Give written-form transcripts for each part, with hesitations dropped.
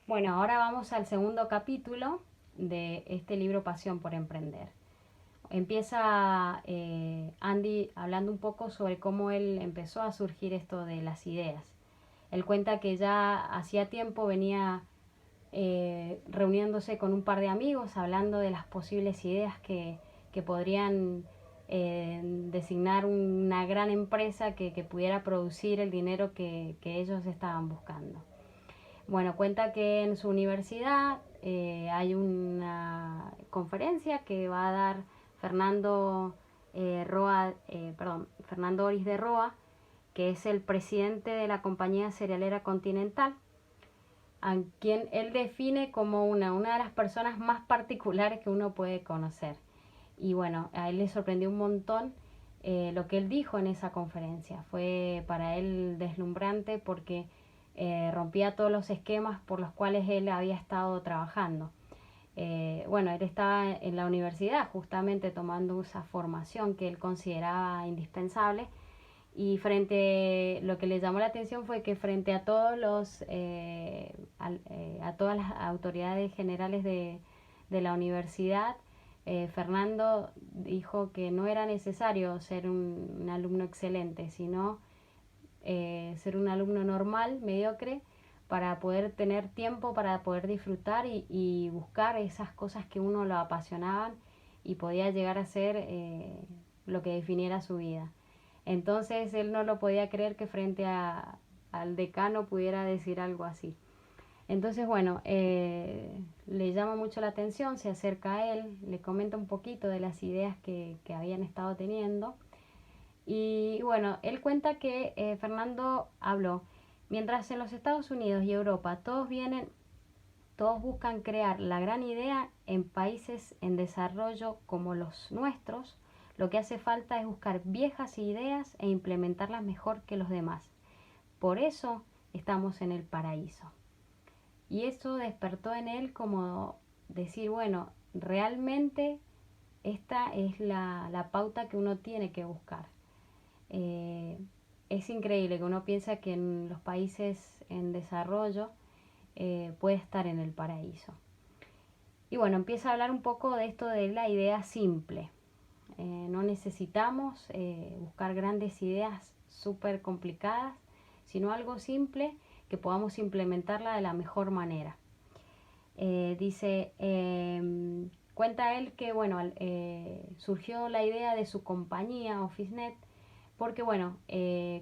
Bueno, ahora vamos al segundo capítulo de este libro Pasión por Emprender. Empieza Andy hablando un poco sobre cómo él empezó a surgir esto de las ideas. Él cuenta que ya hacía tiempo venía reuniéndose con un par de amigos, hablando de las posibles ideas que podrían designar una gran empresa que pudiera producir el dinero que ellos estaban buscando. Bueno, cuenta que en su universidad hay una conferencia que va a dar Fernando Fernando Oris de Roa, que es el presidente de la compañía cerealera Continental, a quien él define como una de las personas más particulares que uno puede conocer. Y bueno, a él le sorprendió un montón lo que él dijo en esa conferencia. Fue para él deslumbrante porque rompía todos los esquemas por los cuales él había estado trabajando. Bueno, él estaba en la universidad justamente tomando esa formación que él consideraba indispensable, y lo que le llamó la atención fue que frente a a todas las autoridades generales de la universidad, Fernando dijo que no era necesario ser un alumno excelente, sino ser un alumno normal, mediocre, para poder tener tiempo, para poder disfrutar y buscar esas cosas que uno lo apasionaban y podía llegar a ser lo que definiera su vida. Entonces él no lo podía creer que al decano pudiera decir algo así. Entonces, bueno, le llama mucho la atención, se acerca a él, le comenta un poquito de las ideas que habían estado teniendo. Y bueno, él cuenta que Fernando habló, mientras en los Estados Unidos y Europa todos buscan crear la gran idea en países en desarrollo como los nuestros, lo que hace falta es buscar viejas ideas e implementarlas mejor que los demás. Por eso estamos en el paraíso. Y eso despertó en él como decir, bueno, realmente esta es la pauta que uno tiene que buscar. Eh, es increíble que uno piensa que en los países en desarrollo puede estar en el paraíso. Y bueno, empieza a hablar un poco de esto de la idea simple. No necesitamos buscar grandes ideas súper complicadas, sino algo simple que podamos implementarla de la mejor manera. Cuenta él que bueno, surgió la idea de su compañía OfficeNet porque bueno,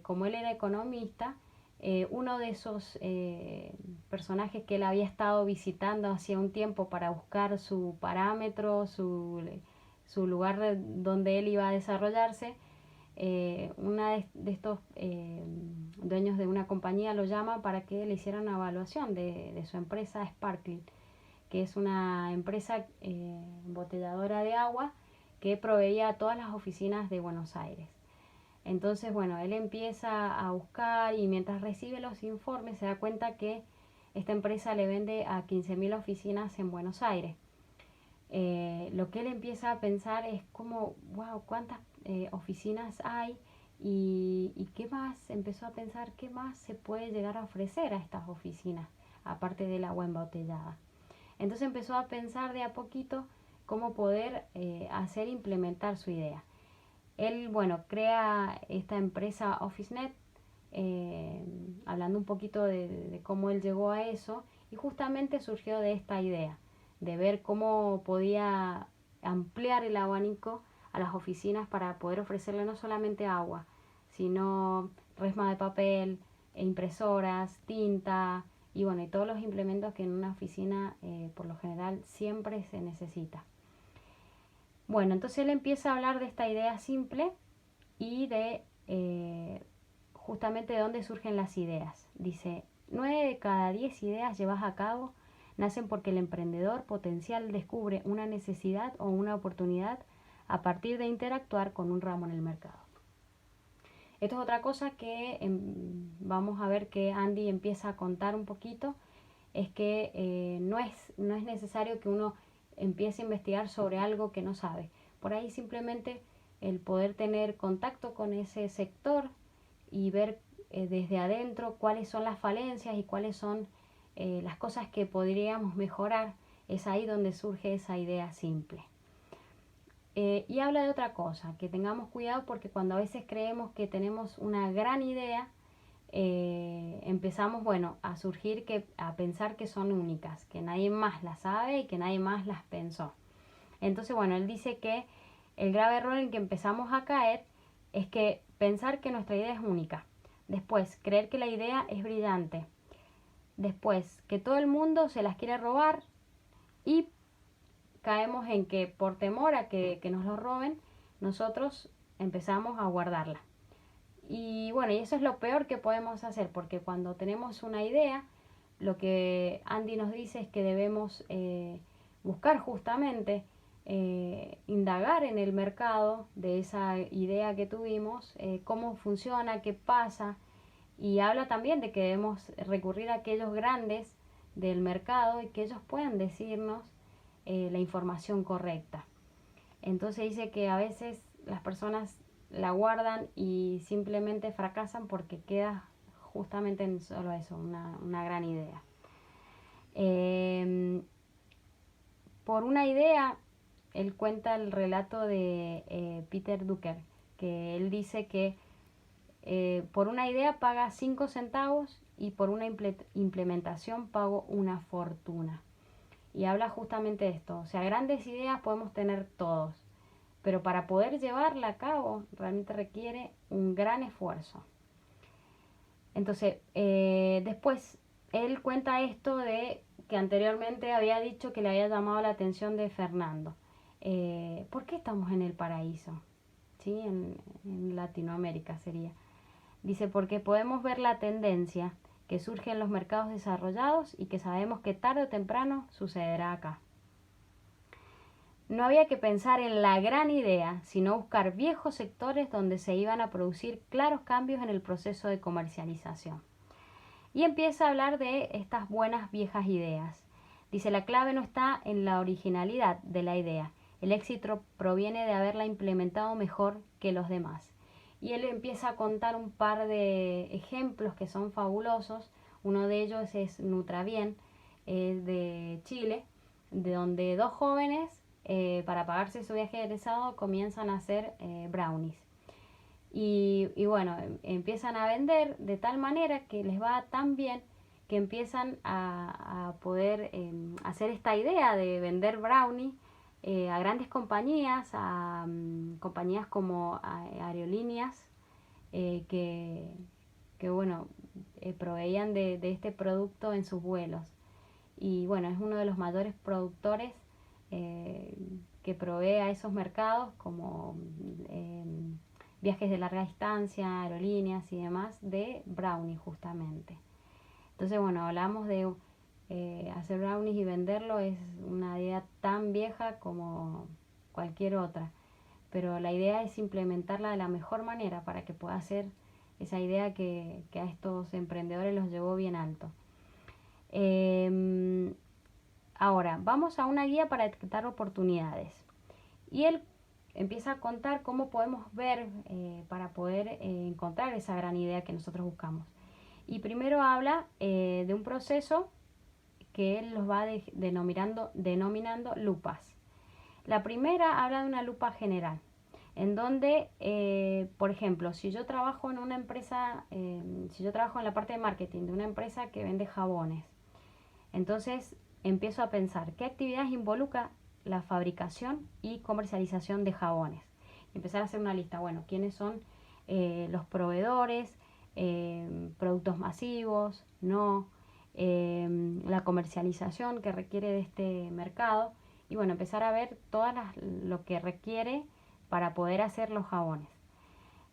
como él era economista, uno de esos personajes que él había estado visitando hacía un tiempo para buscar su parámetro, su lugar donde él iba a desarrollarse, una de estos dueños de una compañía lo llama para que le hiciera una evaluación de su empresa Sparkling, que es una empresa embotelladora de agua que proveía a todas las oficinas de Buenos Aires. Entonces, bueno, él empieza a buscar y mientras recibe los informes se da cuenta que esta empresa le vende a 15.000 oficinas en Buenos Aires. Lo que él empieza a pensar es como, wow, cuántas oficinas hay y qué más, empezó a pensar qué más se puede llegar a ofrecer a estas oficinas, aparte del agua embotellada. Entonces empezó a pensar de a poquito cómo poder implementar su idea. Él, bueno, crea esta empresa OfficeNet, hablando un poquito de cómo él llegó a eso, y justamente surgió de esta idea, de ver cómo podía ampliar el abanico a las oficinas para poder ofrecerle no solamente agua, sino resma de papel, impresoras, tinta y bueno, y todos los implementos que en una oficina por lo general siempre se necesita. Bueno, entonces él empieza a hablar de esta idea simple y de justamente de dónde surgen las ideas. Dice, 9 de cada 10 ideas llevadas a cabo nacen porque el emprendedor potencial descubre una necesidad o una oportunidad a partir de interactuar con un ramo en el mercado. Esto es otra cosa que vamos a ver que Andy empieza a contar un poquito, es que no es necesario que uno empiece a investigar sobre algo que no sabe. Por ahí simplemente el poder tener contacto con ese sector y ver desde adentro cuáles son las falencias y cuáles son las cosas que podríamos mejorar, es ahí donde surge esa idea simple. Y habla de otra cosa, que tengamos cuidado porque cuando a veces creemos que tenemos una gran idea, empezamos, bueno, a surgir, a pensar que son únicas, que nadie más las sabe y que nadie más las pensó. Entonces, bueno, él dice que el grave error en que empezamos a caer es que pensar que nuestra idea es única. Después, creer que la idea es brillante. Después, que todo el mundo se las quiere robar y caemos en que por temor a que nos lo roben, nosotros empezamos a guardarla. Y bueno, y eso es lo peor que podemos hacer, porque cuando tenemos una idea, lo que Andy nos dice es que debemos buscar justamente, indagar en el mercado de esa idea que tuvimos, cómo funciona, qué pasa, y habla también de que debemos recurrir a aquellos grandes del mercado y que ellos puedan decirnos la información correcta. Entonces dice que a veces las personas la guardan y simplemente fracasan porque queda justamente en solo eso, una gran idea. Por una idea, él cuenta el relato de Peter Drucker, que él dice que por una idea paga 5 centavos y por una implementación pago una fortuna. Y habla justamente de esto, o sea, grandes ideas podemos tener todos, pero para poder llevarla a cabo realmente requiere un gran esfuerzo. Entonces, después, él cuenta esto de que anteriormente había dicho que le había llamado la atención de Fernando. ¿Por qué estamos en el paraíso? ¿Sí? En Latinoamérica sería. Dice, porque podemos ver la tendencia que surge en los mercados desarrollados y que sabemos que tarde o temprano sucederá acá. No había que pensar en la gran idea, sino buscar viejos sectores donde se iban a producir claros cambios en el proceso de comercialización. Y empieza a hablar de estas buenas viejas ideas. Dice, la clave no está en la originalidad de la idea. El éxito proviene de haberla implementado mejor que los demás. Y él empieza a contar un par de ejemplos que son fabulosos. Uno de ellos es Nutrabien, de Chile, de donde dos jóvenes, para pagarse su viaje de egresado, comienzan a hacer brownies. Y bueno, empiezan a vender de tal manera que les va tan bien que empiezan a poder hacer esta idea de vender brownie a grandes compañías, a compañías como aerolíneas, que bueno, proveían de este producto en sus vuelos. Y bueno, es uno de los mayores productores que provee a esos mercados como viajes de larga distancia, aerolíneas y demás, de brownies justamente. Entonces, bueno, hablamos de hacer brownies y venderlo, es una idea tan vieja como cualquier otra, pero la idea es implementarla de la mejor manera para que pueda ser esa idea que a estos emprendedores los llevó bien alto. Ahora, vamos a una guía para detectar oportunidades. Y él empieza a contar cómo podemos ver para poder encontrar esa gran idea que nosotros buscamos. Y primero habla de un proceso que él los va denominando lupas. La primera habla de una lupa general, en donde, por ejemplo, si yo trabajo en una empresa, si yo trabajo en la parte de marketing de una empresa que vende jabones, entonces empiezo a pensar qué actividades involucra la fabricación y comercialización de jabones. Empezar a hacer una lista, bueno, quiénes son los proveedores, productos masivos, no, la comercialización que requiere de este mercado y bueno, empezar a ver lo que requiere para poder hacer los jabones.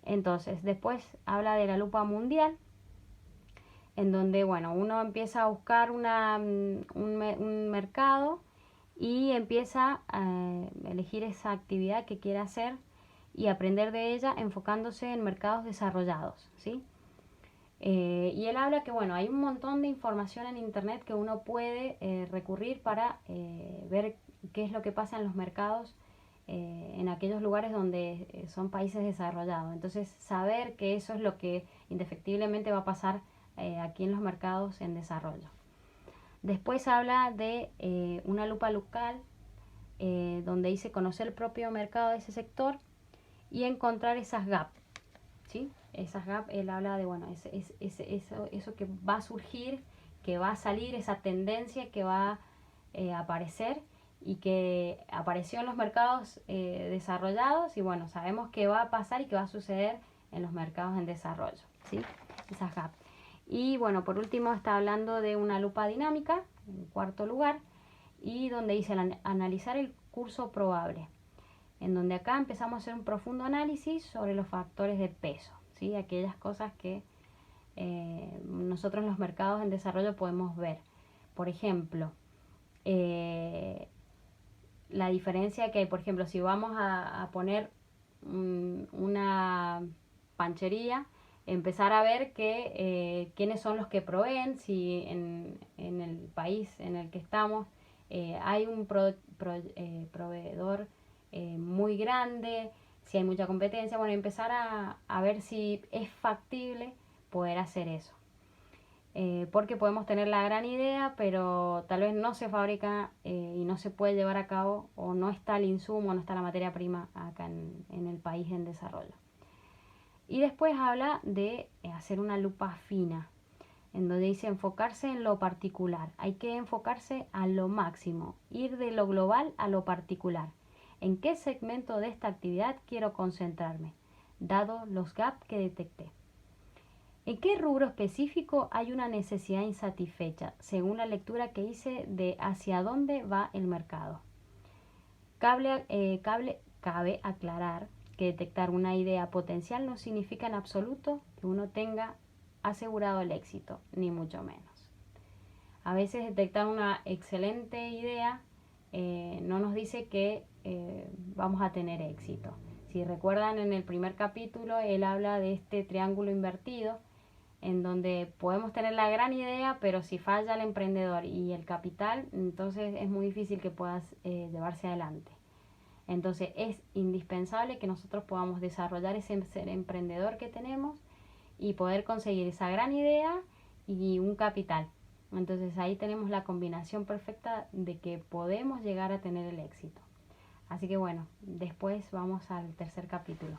Entonces, después habla de la lupa mundial, en donde, bueno, uno empieza a buscar un mercado y empieza a elegir esa actividad que quiere hacer y aprender de ella enfocándose en mercados desarrollados, ¿sí? Y él habla que, bueno, hay un montón de información en internet que uno puede recurrir para ver qué es lo que pasa en los mercados en aquellos lugares donde son países desarrollados. Entonces, saber que eso es lo que indefectiblemente va a pasar aquí en los mercados en desarrollo. Después habla de una lupa local, donde dice conocer el propio mercado de ese sector y encontrar esas gaps, ¿sí? Esas gaps, él habla de, bueno, eso que va a surgir, que va a salir, esa tendencia que va a aparecer y que apareció en los mercados desarrollados, y bueno, sabemos que va a pasar y que va a suceder en los mercados en desarrollo, ¿sí? Esas gaps. Y bueno, por último está hablando de una lupa dinámica, en cuarto lugar, y donde dice analizar el curso probable, en donde acá empezamos a hacer un profundo análisis sobre los factores de peso, ¿sí? Aquellas cosas que nosotros en los mercados en desarrollo podemos ver. Por ejemplo, la diferencia que hay, por ejemplo, si vamos a poner una panchería, empezar a ver que quiénes son los que proveen, si en el país en el que estamos hay un proveedor muy grande, si hay mucha competencia, bueno, empezar a ver si es factible poder hacer eso. Porque podemos tener la gran idea, pero tal vez no se fabrica y no se puede llevar a cabo, o no está el insumo, no está la materia prima acá en el país en desarrollo. Y después habla de hacer una lupa fina, en donde dice enfocarse en lo particular. Hay que enfocarse a lo máximo, ir de lo global a lo particular. ¿En qué segmento de esta actividad quiero concentrarme, dado los gaps que detecté? ¿En qué rubro específico hay una necesidad insatisfecha, según la lectura que hice de hacia dónde va el mercado? Cabe aclarar que detectar una idea potencial no significa en absoluto que uno tenga asegurado el éxito, ni mucho menos. A veces detectar una excelente idea no nos dice que vamos a tener éxito. Si recuerdan, en el primer capítulo él habla de este triángulo invertido, en donde podemos tener la gran idea, pero si falla el emprendedor y el capital, entonces es muy difícil que puedas llevarse adelante. Entonces es indispensable que nosotros podamos desarrollar ese ser emprendedor que tenemos y poder conseguir esa gran idea y un capital. Entonces ahí tenemos la combinación perfecta de que podemos llegar a tener el éxito. Así que bueno, después vamos al tercer capítulo.